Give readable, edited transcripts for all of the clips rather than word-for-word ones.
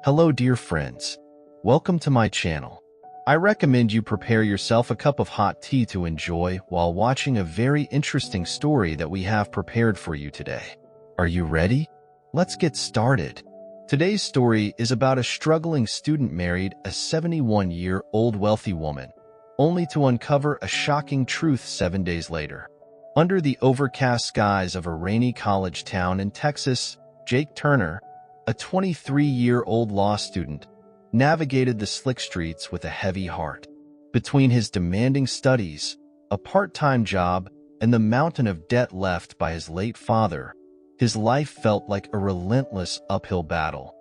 Hello dear friends. Welcome to my channel. I recommend you prepare yourself a cup of hot tea to enjoy while watching a very interesting story that we have prepared for you today. Are you ready? Let's get started. Today's story is about a struggling student married a 71-year-old wealthy woman, only to uncover a shocking truth 7 days later. Under the overcast skies of a rainy college town in Texas, Jake Turner, a 23-year-old law student, navigated the slick streets with a heavy heart. Between his demanding studies, a part-time job, and the mountain of debt left by his late father, his life felt like a relentless uphill battle.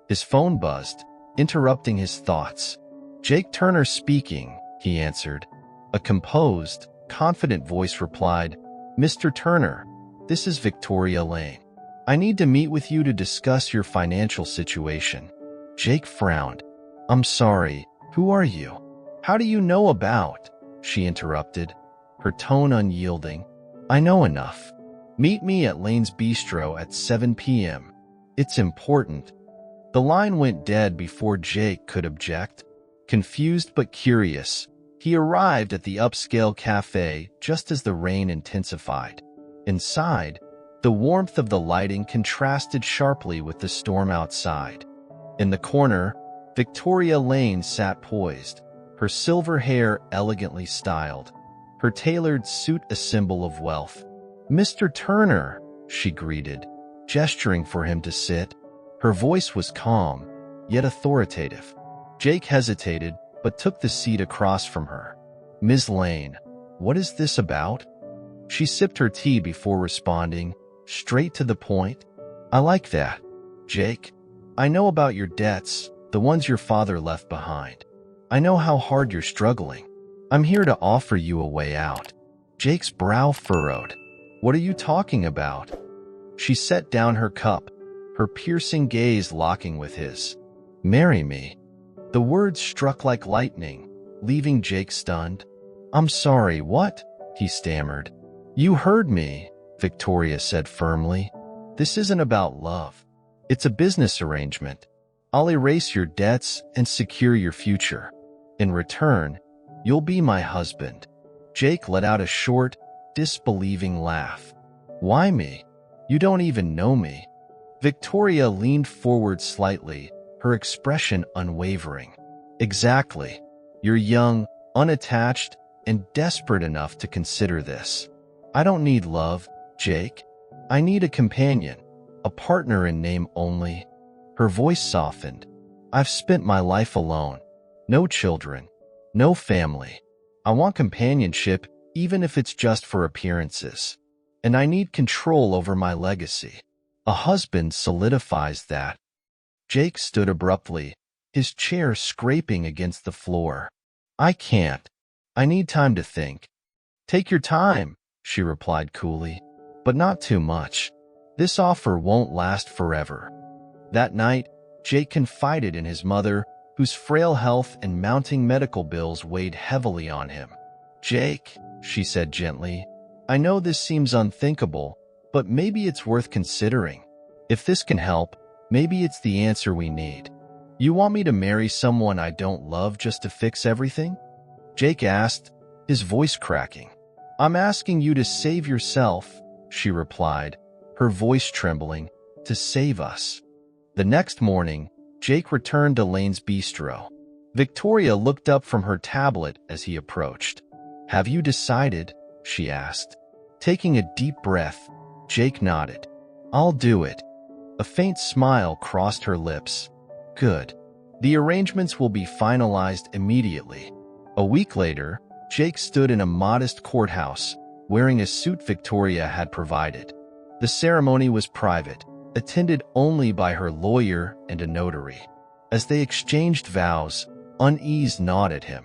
His phone buzzed, interrupting his thoughts. "Jake Turner speaking," he answered. A composed, confident voice replied, "Mr. Turner, this is Victoria Lane. I need to meet with you to discuss your financial situation." Jake frowned. "I'm sorry, who are you? How do you know about?" she interrupted, her tone unyielding. "I know enough. Meet me at Lane's Bistro at 7 p.m. It's important." The line went dead before Jake could object. Confused but curious, he arrived at the upscale cafe just as the rain intensified. Inside, the warmth of the lighting contrasted sharply with the storm outside. In the corner, Victoria Lane sat poised, her silver hair elegantly styled, her tailored suit a symbol of wealth. "Mr. Turner," she greeted, gesturing for him to sit. Her voice was calm, yet authoritative. Jake hesitated, but took the seat across from her. "Ms. Lane, what is this about?" She sipped her tea before responding, straight to the point. "I like that, Jake. I know about your debts, the ones your father left behind. I know how hard you're struggling. I'm here to offer you a way out." Jake's brow furrowed. "What are you talking about?" She set down her cup, her piercing gaze locking with his. "Marry me." The words struck like lightning, leaving Jake stunned. "I'm sorry, what?" he stammered. "You heard me," Victoria said firmly. "This isn't about love. It's a business arrangement. I'll erase your debts and secure your future. In return, you'll be my husband." Jake let out a short, disbelieving laugh. "Why me? You don't even know me." Victoria leaned forward slightly, her expression unwavering. "Exactly. You're young, unattached, and desperate enough to consider this. I don't need love, Jake. I need a companion, a partner in name only." Her voice softened. "I've spent my life alone. No children, no family. I want companionship, even if it's just for appearances. And I need control over my legacy. A husband solidifies that." Jake stood abruptly, his chair scraping against the floor. "I can't. I need time to think." "Take your time," she replied coolly, "but not too much. This offer won't last forever." That night, Jake confided in his mother, whose frail health and mounting medical bills weighed heavily on him. "Jake," she said gently, "I know this seems unthinkable, but maybe it's worth considering. If this can help, maybe it's the answer we need. You want me to marry someone I don't love just to fix everything?" Jake asked, his voice cracking. "I'm asking you to save yourself," she replied, her voice trembling, "to save us." The next morning, Jake returned to Lane's Bistro. Victoria looked up from her tablet as he approached. "Have you decided?" she asked. Taking a deep breath, Jake nodded. "I'll do it." A faint smile crossed her lips. "Good. The arrangements will be finalized immediately." A week later, Jake stood in a modest courthouse, wearing a suit Victoria had provided. The ceremony was private, attended only by her lawyer and a notary. As they exchanged vows, unease gnawed at him.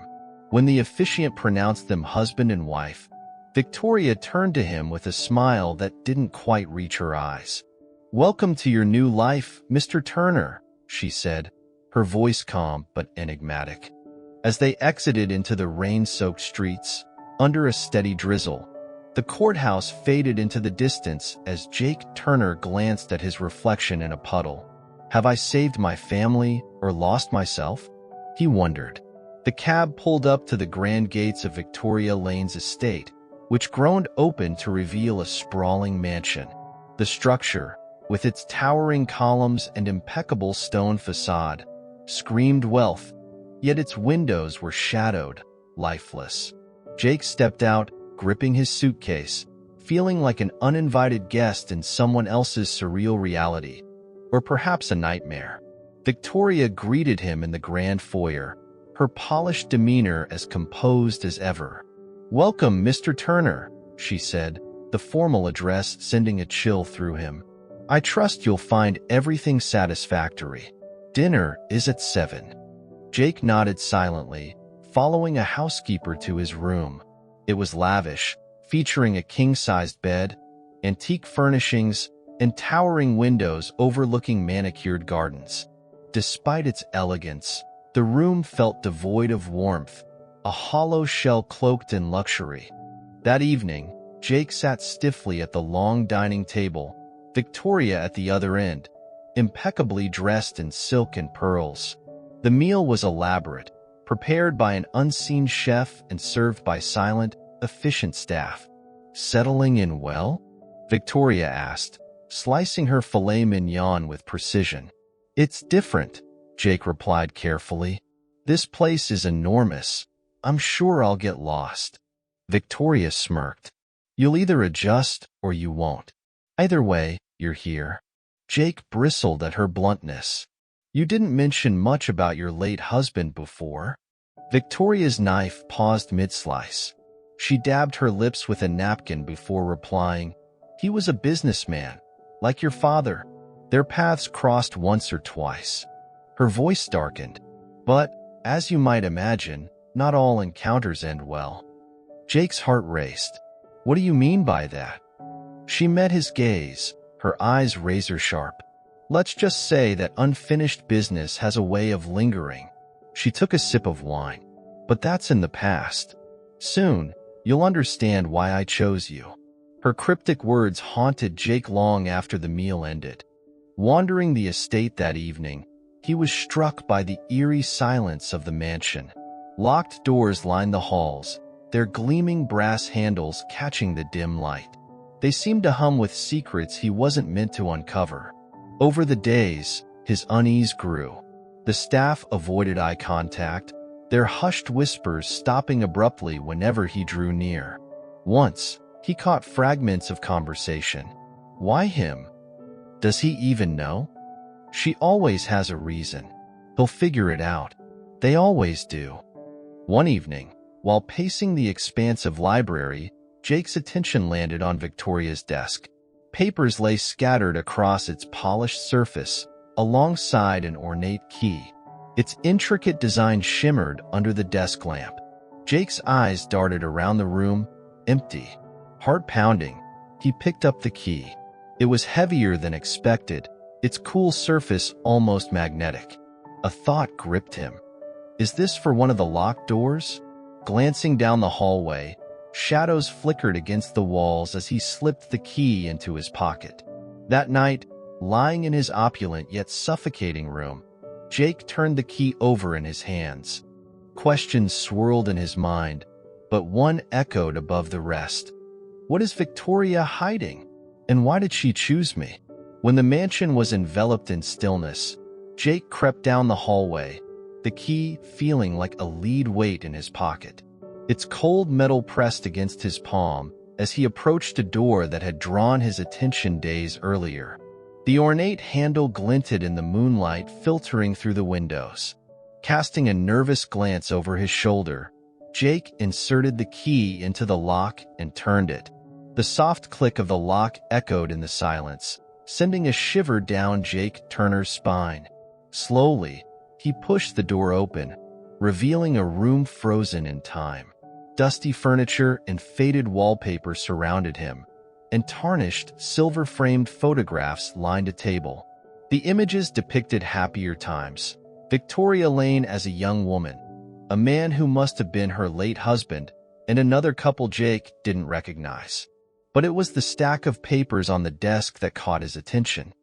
When the officiant pronounced them husband and wife, Victoria turned to him with a smile that didn't quite reach her eyes. "Welcome to your new life, Mr. Turner," she said, her voice calm but enigmatic. As they exited into the rain-soaked streets, under a steady drizzle, the courthouse faded into the distance as Jake Turner glanced at his reflection in a puddle. Have I saved my family or lost myself? He wondered. The cab pulled up to the grand gates of Victoria Lane's estate, which groaned open to reveal a sprawling mansion. The structure, with its towering columns and impeccable stone facade, screamed wealth, yet its windows were shadowed, lifeless. Jake stepped out, gripping his suitcase, feeling like an uninvited guest in someone else's surreal reality, or perhaps a nightmare. Victoria greeted him in the grand foyer, her polished demeanor as composed as ever. "Welcome, Mr. Turner," she said, the formal address sending a chill through him. "I trust you'll find everything satisfactory. Dinner is at 7. Jake nodded silently, following a housekeeper to his room. It was lavish, featuring a king-sized bed, antique furnishings, and towering windows overlooking manicured gardens. Despite its elegance, the room felt devoid of warmth, a hollow shell cloaked in luxury. That evening, Jake sat stiffly at the long dining table, Victoria at the other end, impeccably dressed in silk and pearls. The meal was elaborate, prepared by an unseen chef and served by silent, efficient staff. "Settling in well?" Victoria asked, slicing her filet mignon with precision. "It's different," Jake replied carefully. "This place is enormous. I'm sure I'll get lost." Victoria smirked. "You'll either adjust or you won't. Either way, you're here." Jake bristled at her bluntness. "You didn't mention much about your late husband before." Victoria's knife paused mid-slice. She dabbed her lips with a napkin before replying, "He was a businessman, like your father. Their paths crossed once or twice." Her voice darkened. "But, as you might imagine, not all encounters end well." Jake's heart raced. "What do you mean by that?" She met his gaze, her eyes razor-sharp. "Let's just say that unfinished business has a way of lingering." She took a sip of wine. "But that's in the past. Soon, you'll understand why I chose you." Her cryptic words haunted Jake long after the meal ended. Wandering the estate that evening, he was struck by the eerie silence of the mansion. Locked doors lined the halls, their gleaming brass handles catching the dim light. They seemed to hum with secrets he wasn't meant to uncover. Over the days, his unease grew. The staff avoided eye contact, their hushed whispers stopping abruptly whenever he drew near. Once, he caught fragments of conversation. "Why him? Does he even know? She always has a reason. He'll figure it out. They always do." One evening, while pacing the expansive library, Jake's attention landed on Victoria's desk. Papers lay scattered across its polished surface, alongside an ornate key. Its intricate design shimmered under the desk lamp. Jake's eyes darted around the room, empty. Heart pounding, he picked up the key. It was heavier than expected, its cool surface almost magnetic. A thought gripped him. Is this for one of the locked doors? Glancing down the hallway, shadows flickered against the walls as he slipped the key into his pocket. That night, lying in his opulent yet suffocating room, Jake turned the key over in his hands. Questions swirled in his mind, but one echoed above the rest. What is Victoria hiding? And why did she choose me? When the mansion was enveloped in stillness, Jake crept down the hallway, the key feeling like a lead weight in his pocket. Its cold metal pressed against his palm as he approached a door that had drawn his attention days earlier. The ornate handle glinted in the moonlight filtering through the windows. Casting a nervous glance over his shoulder, Jake inserted the key into the lock and turned it. The soft click of the lock echoed in the silence, sending a shiver down Jake Turner's spine. Slowly, he pushed the door open, revealing a room frozen in time. Dusty furniture and faded wallpaper surrounded him, and tarnished, silver-framed photographs lined a table. The images depicted happier times. Victoria Lane as a young woman, a man who must have been her late husband, and another couple Jake didn't recognize. But it was the stack of papers on the desk that caught his attention.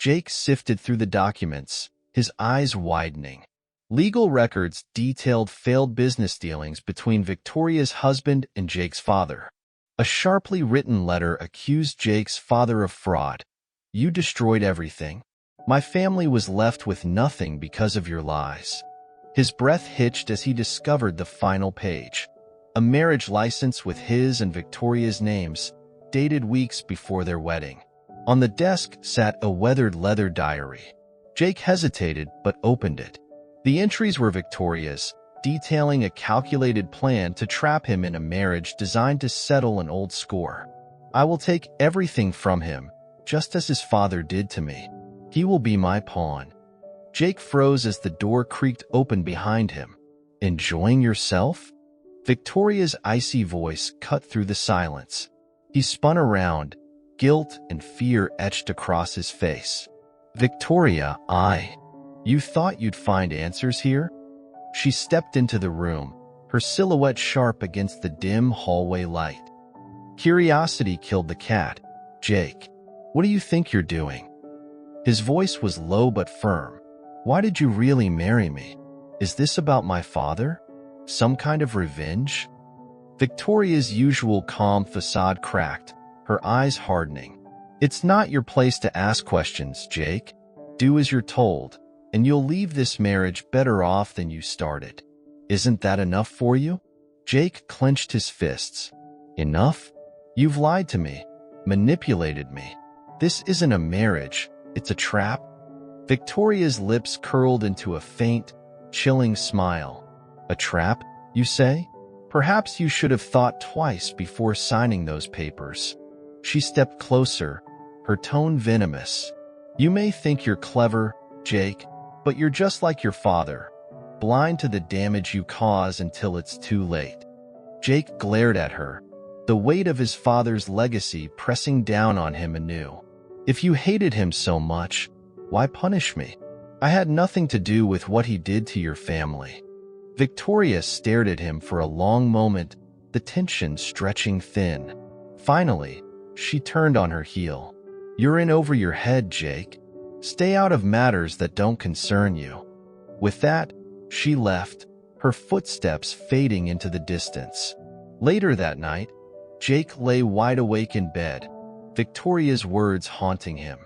Jake sifted through the documents, his eyes widening. Legal records detailed failed business dealings between Victoria's husband and Jake's father. A sharply written letter accused Jake's father of fraud. "You destroyed everything. My family was left with nothing because of your lies." His breath hitched as he discovered the final page. A marriage license with his and Victoria's names, dated weeks before their wedding. On the desk sat a weathered leather diary. Jake hesitated but opened it. The entries were Victoria's, detailing a calculated plan to trap him in a marriage designed to settle an old score. "I will take everything from him, just as his father did to me. He will be my pawn." Jake froze as the door creaked open behind him. "Enjoying yourself?" Victoria's icy voice cut through the silence. He spun around, guilt and fear etched across his face. "Victoria, you thought you'd find answers here?" She stepped into the room, her silhouette sharp against the dim hallway light. Curiosity killed the cat. "Jake, what do you think you're doing?" His voice was low but firm. "Why did you really marry me? Is this about my father? Some kind of revenge?" Victoria's usual calm facade cracked, her eyes hardening. "It's not your place to ask questions, Jake. Do as you're told, and you'll leave this marriage better off than you started. Isn't that enough for you?" Jake clenched his fists. "Enough? You've lied to me, manipulated me. This isn't a marriage, it's a trap." Victoria's lips curled into a faint, chilling smile. "A trap, you say? Perhaps you should have thought twice before signing those papers." She stepped closer, her tone venomous. "You may think you're clever, Jake, but you're just like your father, blind to the damage you cause until it's too late." Jake glared at her, the weight of his father's legacy pressing down on him anew. "If you hated him so much, why punish me? I had nothing to do with what he did to your family." Victoria stared at him for a long moment, the tension stretching thin. Finally, she turned on her heel. "You're in over your head, Jake. Stay out of matters that don't concern you." With that, she left, her footsteps fading into the distance. Later that night, Jake lay wide awake in bed, Victoria's words haunting him.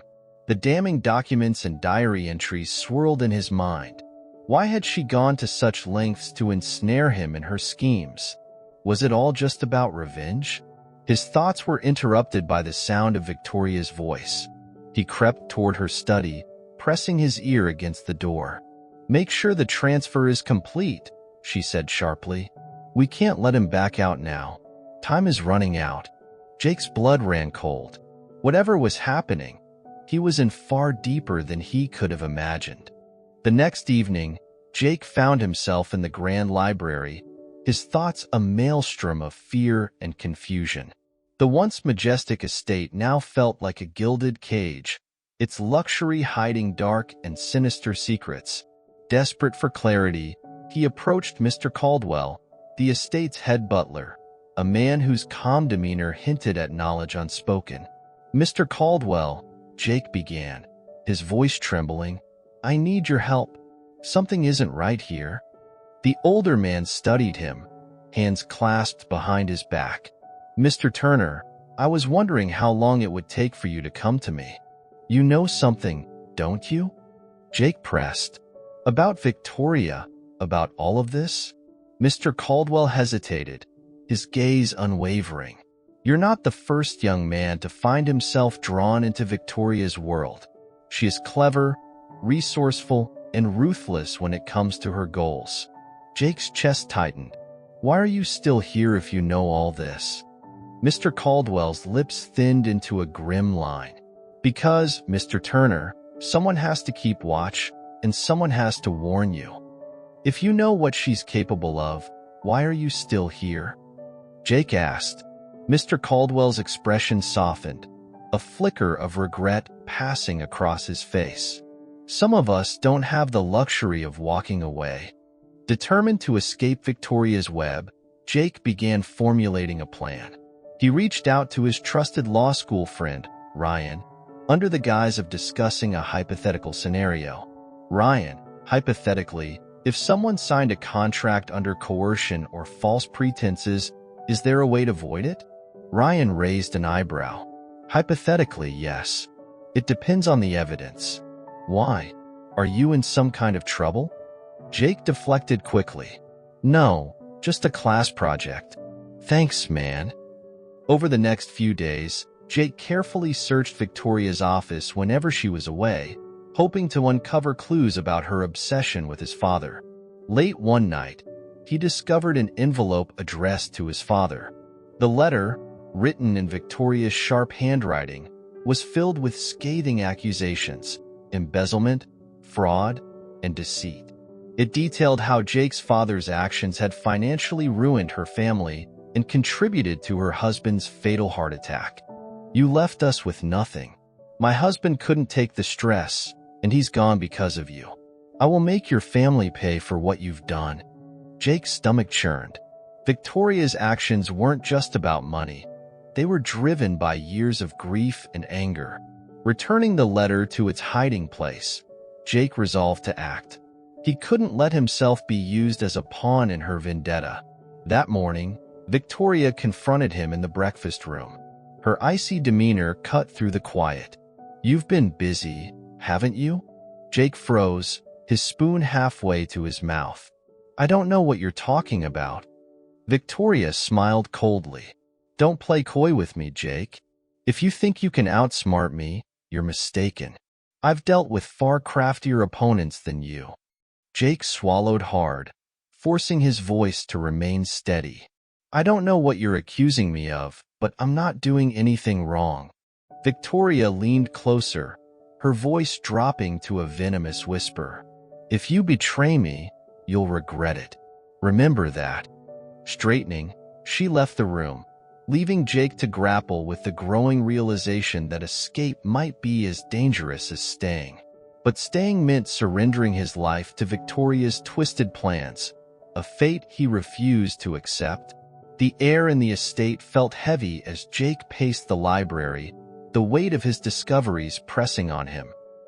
The damning documents and diary entries swirled in his mind. Why had she gone to such lengths to ensnare him in her schemes? Was it all just about revenge? His thoughts were interrupted by the sound of Victoria's voice. He crept toward her study, pressing his ear against the door. "Make sure the transfer is complete," she said sharply. "We can't let him back out now. Time is running out." Jake's blood ran cold. Whatever was happening, he was in far deeper than he could have imagined. The next evening, Jake found himself in the grand library, his thoughts a maelstrom of fear and confusion. The once majestic estate now felt like a gilded cage, its luxury hiding dark and sinister secrets. Desperate for clarity, he approached Mr. Caldwell, the estate's head butler, a man whose calm demeanor hinted at knowledge unspoken. "Mr. Caldwell," Jake began, his voice trembling, "I need your help. Something isn't right here." The older man studied him, hands clasped behind his back. "Mr. Turner, I was wondering how long it would take for you to come to me. You know something, don't you?" Jake pressed. "About Victoria, about all of this?" Mr. Caldwell hesitated, his gaze unwavering. "You're not the first young man to find himself drawn into Victoria's world. She is clever, resourceful, and ruthless when it comes to her goals." Jake's chest tightened. "Why are you still here if you know all this?" Mr. Caldwell's lips thinned into a grim line. "Because, Mr. Turner, someone has to keep watch, and someone has to warn you. If you know what she's capable of, why are you still here?" Jake asked. Mr. Caldwell's expression softened, a flicker of regret passing across his face. "Some of us don't have the luxury of walking away." Determined to escape Victoria's web, Jake began formulating a plan. He reached out to his trusted law school friend, Ryan, Under the guise of discussing a hypothetical scenario, Ryan, hypothetically, if someone signed a contract under coercion or false pretenses, is there a way to void it? Ryan raised an eyebrow. Hypothetically, yes. It depends on the evidence. Why? Are you in some kind of trouble? Jake deflected quickly. No, just a class project. Thanks, man. Over the next few days, Jake carefully searched Victoria's office whenever she was away, hoping to uncover clues about her obsession with his father. Late one night, he discovered an envelope addressed to his father. The letter, written in Victoria's sharp handwriting, was filled with scathing accusations, embezzlement, fraud, and deceit. It detailed how Jake's father's actions had financially ruined her family and contributed to her husband's fatal heart attack. You left us with nothing. My husband couldn't take the stress, and he's gone because of you. I will make your family pay for what you've done. Jake's stomach churned. Victoria's actions weren't just about money. They were driven by years of grief and anger. Returning the letter to its hiding place, Jake resolved to act. He couldn't let himself be used as a pawn in her vendetta. That morning, Victoria confronted him in the breakfast room. Her icy demeanor cut through the quiet. You've been busy, haven't you? Jake froze, his spoon halfway to his mouth. I don't know what you're talking about. Victoria smiled coldly. Don't play coy with me, Jake. If you think you can outsmart me, you're mistaken. I've dealt with far craftier opponents than you. Jake swallowed hard, forcing his voice to remain steady. I don't know what you're accusing me of, but I'm not doing anything wrong. Victoria leaned closer, her voice dropping to a venomous whisper. If you betray me, you'll regret it. Remember that. Straightening, she left the room, leaving Jake to grapple with the growing realization that escape might be as dangerous as staying. But staying meant surrendering his life to Victoria's twisted plans, a fate he refused to accept. The air in the estate felt heavy as Jake paced the library, the weight of his discoveries pressing on him.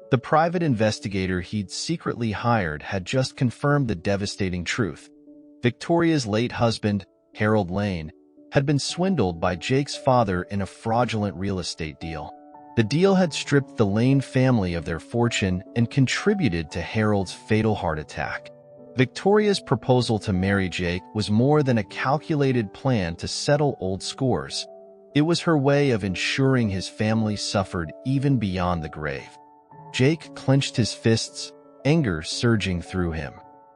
The private investigator he'd secretly hired had just confirmed the devastating truth. Victoria's late husband, Harold Lane, had been swindled by Jake's father in a fraudulent real estate deal. The deal had stripped the Lane family of their fortune and contributed to Harold's fatal heart attack. Victoria's proposal to marry Jake was more than a calculated plan to settle old scores. It was her way of ensuring his family suffered even beyond the grave. Jake clenched his fists, anger surging through him.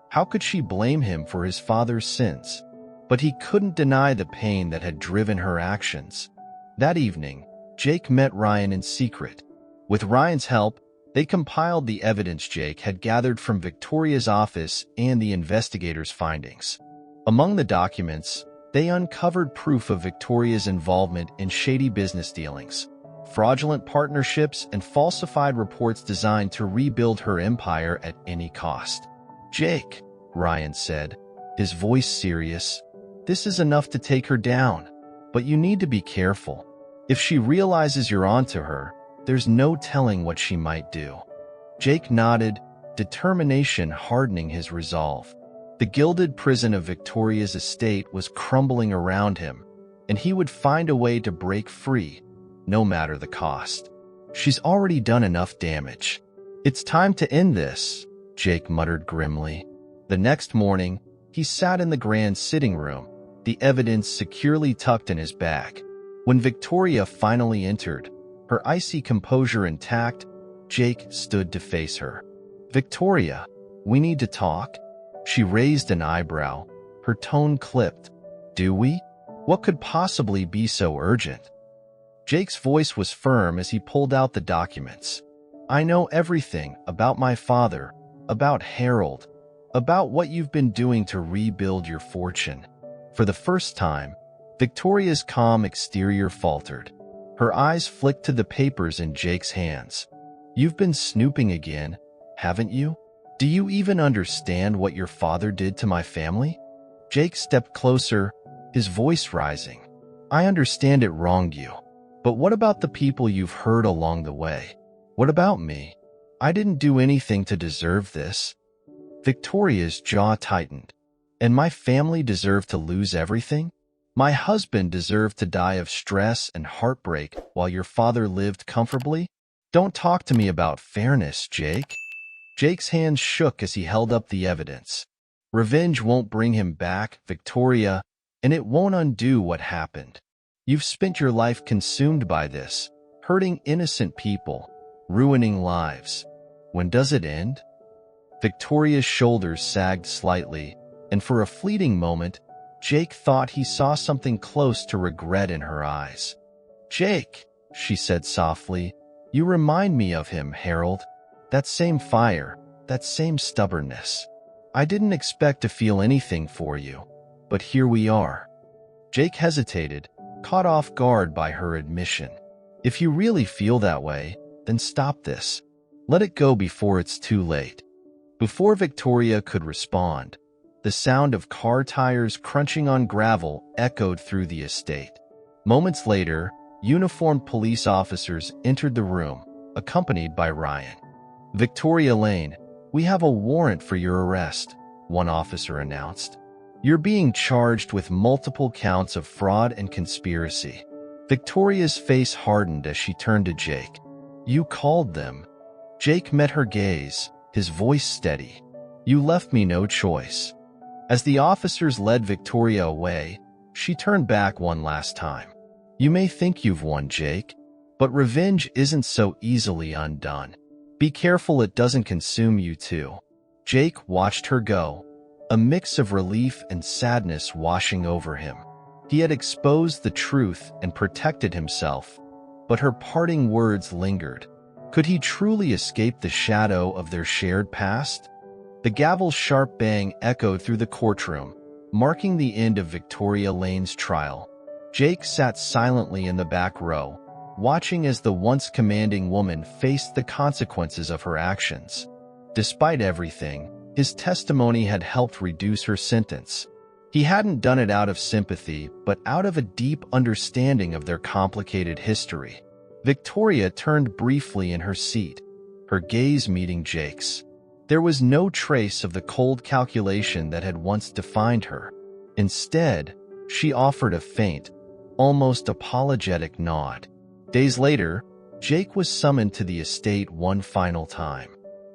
How could she blame him for his father's sins? But he couldn't deny the pain that had driven her actions. That evening, Jake met Ryan in secret. With Ryan's help, they compiled the evidence Jake had gathered from Victoria's office and the investigators' findings. Among the documents, they uncovered proof of Victoria's involvement in shady business dealings, fraudulent partnerships, and falsified reports designed to rebuild her empire at any cost. Jake, Ryan said, his voice serious, this is enough to take her down, but you need to be careful. If she realizes you're onto her, there's no telling what she might do. Jake nodded, determination hardening his resolve. The gilded prison of Victoria's estate was crumbling around him, and he would find a way to break free, no matter the cost. She's already done enough damage. It's time to end this, Jake muttered grimly. The next morning, he sat in the grand sitting room, the evidence securely tucked in his bag. When Victoria finally entered, her icy composure intact, Jake stood to face her. Victoria, we need to talk? She raised an eyebrow, her tone clipped. Do we? What could possibly be so urgent? Jake's voice was firm as he pulled out the documents. I know everything about my father, about Harold, about what you've been doing to rebuild your fortune. For the first time, Victoria's calm exterior faltered. Her eyes flicked to the papers in Jake's hands. You've been snooping again, haven't you? Do you even understand what your father did to my family? Jake stepped closer, his voice rising. I understand it wronged you, but what about the people you've hurt along the way? What about me? I didn't do anything to deserve this. Victoria's jaw tightened. And my family deserved to lose everything? My husband deserved to die of stress and heartbreak while your father lived comfortably? Don't talk to me about fairness, Jake. Jake's hands shook as he held up the evidence. Revenge won't bring him back, Victoria, and it won't undo what happened. You've spent your life consumed by this, hurting innocent people, ruining lives. When does it end? Victoria's shoulders sagged slightly, and for a fleeting moment, Jake thought he saw something close to regret in her eyes. Jake, she said softly, you remind me of him, Harold. That same fire, that same stubbornness. I didn't expect to feel anything for you, but here we are. Jake hesitated, caught off guard by her admission. If you really feel that way, then stop this. Let it go before it's too late. Before Victoria could respond, the sound of car tires crunching on gravel echoed through the estate. Moments later, uniformed police officers entered the room, accompanied by Ryan. Victoria Lane, we have a warrant for your arrest, one officer announced. You're being charged with multiple counts of fraud and conspiracy. Victoria's face hardened as she turned to Jake. You called them. Jake met her gaze, his voice steady. You left me no choice. As the officers led Victoria away, she turned back one last time. You may think you've won, Jake, but revenge isn't so easily undone. Be careful it doesn't consume you too. Jake watched her go, a mix of relief and sadness washing over him. He had exposed the truth and protected himself, but her parting words lingered. Could he truly escape the shadow of their shared past? The gavel's sharp bang echoed through the courtroom, marking the end of Victoria Lane's trial. Jake sat silently in the back row, watching as the once commanding woman faced the consequences of her actions. Despite everything, his testimony had helped reduce her sentence. He hadn't done it out of sympathy, but out of a deep understanding of their complicated history. Victoria turned briefly in her seat, her gaze meeting Jake's. There was no trace of the cold calculation that had once defined her. Instead, she offered a faint, almost apologetic nod. Days later, Jake was summoned to the estate one final time.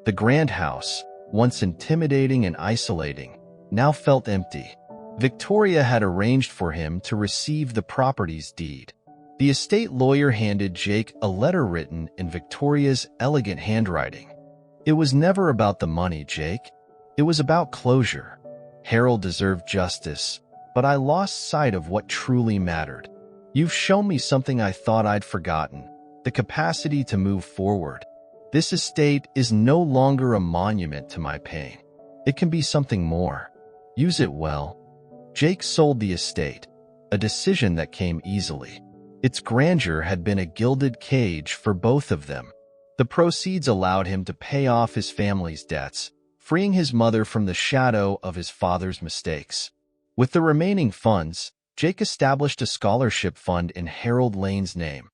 The grand house, once intimidating and isolating, now felt empty. Victoria had arranged for him to receive the property's deed. The estate lawyer handed Jake a letter written in Victoria's elegant handwriting. It was never about the money, Jake. It was about closure. Harold deserved justice, but I lost sight of what truly mattered. You've shown me something I thought I'd forgotten, the capacity to move forward. This estate is no longer a monument to my pain. It can be something more. Use it well. Jake sold the estate, a decision that came easily. Its grandeur had been a gilded cage for both of them. The proceeds allowed him to pay off his family's debts, freeing his mother from the shadow of his father's mistakes. With the remaining funds, Jake established a scholarship fund in Harold Lane's name,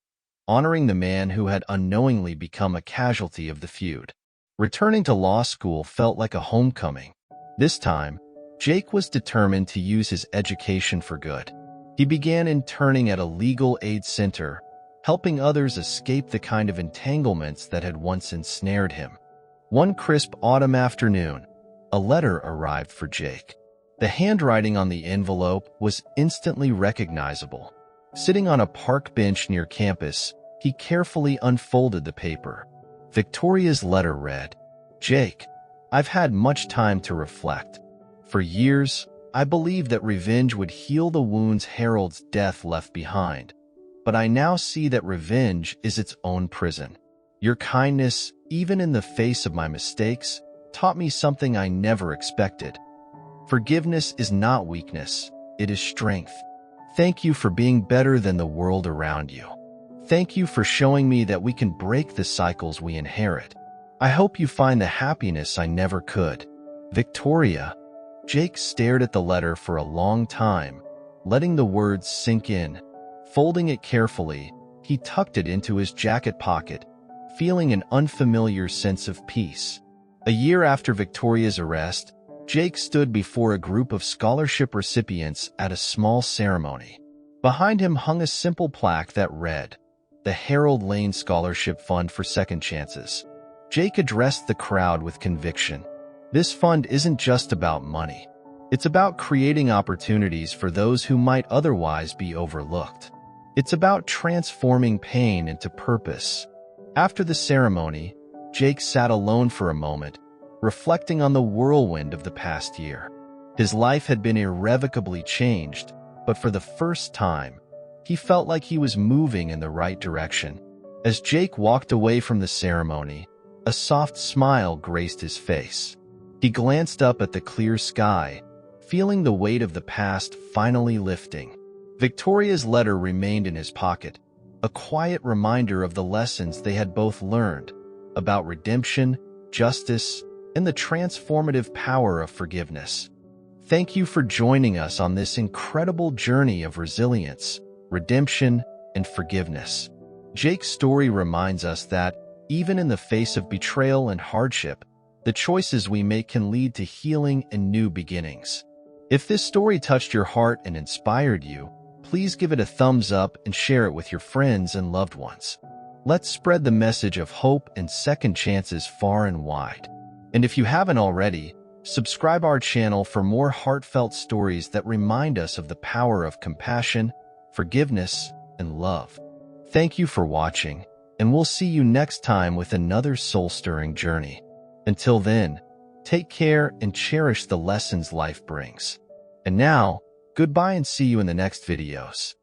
honoring the man who had unknowingly become a casualty of the feud. Returning to law school felt like a homecoming. This time, Jake was determined to use his education for good. He began interning at a legal aid center, helping others escape the kind of entanglements that had once ensnared him. One crisp autumn afternoon, a letter arrived for Jake. The handwriting on the envelope was instantly recognizable. Sitting on a park bench near campus, he carefully unfolded the paper. Victoria's letter read, Jake, I've had much time to reflect. For years, I believed that revenge would heal the wounds Harold's death left behind. But I now see that revenge is its own prison. Your kindness, even in the face of my mistakes, taught me something I never expected. Forgiveness is not weakness, it is strength. Thank you for being better than the world around you. Thank you for showing me that we can break the cycles we inherit. I hope you find the happiness I never could. Victoria. Jake stared at the letter for a long time, letting the words sink in. Folding it carefully, he tucked it into his jacket pocket, feeling an unfamiliar sense of peace. A year after Victoria's arrest, Jake stood before a group of scholarship recipients at a small ceremony. Behind him hung a simple plaque that read, "The Harold Lane Scholarship Fund for Second Chances." Jake addressed the crowd with conviction. This fund isn't just about money. It's about creating opportunities for those who might otherwise be overlooked. It's about transforming pain into purpose. After the ceremony, Jake sat alone for a moment, reflecting on the whirlwind of the past year. His life had been irrevocably changed, but for the first time, he felt like he was moving in the right direction. As Jake walked away from the ceremony, a soft smile graced his face. He glanced up at the clear sky, feeling the weight of the past finally lifting. Victoria's letter remained in his pocket, a quiet reminder of the lessons they had both learned about redemption, justice, and the transformative power of forgiveness. Thank you for joining us on this incredible journey of resilience, redemption, and forgiveness. Jake's story reminds us that, even in the face of betrayal and hardship, the choices we make can lead to healing and new beginnings. If this story touched your heart and inspired you, please give it a thumbs up and share it with your friends and loved ones. Let's spread the message of hope and second chances far and wide. And if you haven't already, subscribe our channel for more heartfelt stories that remind us of the power of compassion, forgiveness, and love. Thank you for watching, and we'll see you next time with another soul-stirring journey. Until then, take care and cherish the lessons life brings. And now, goodbye and see you in the next videos.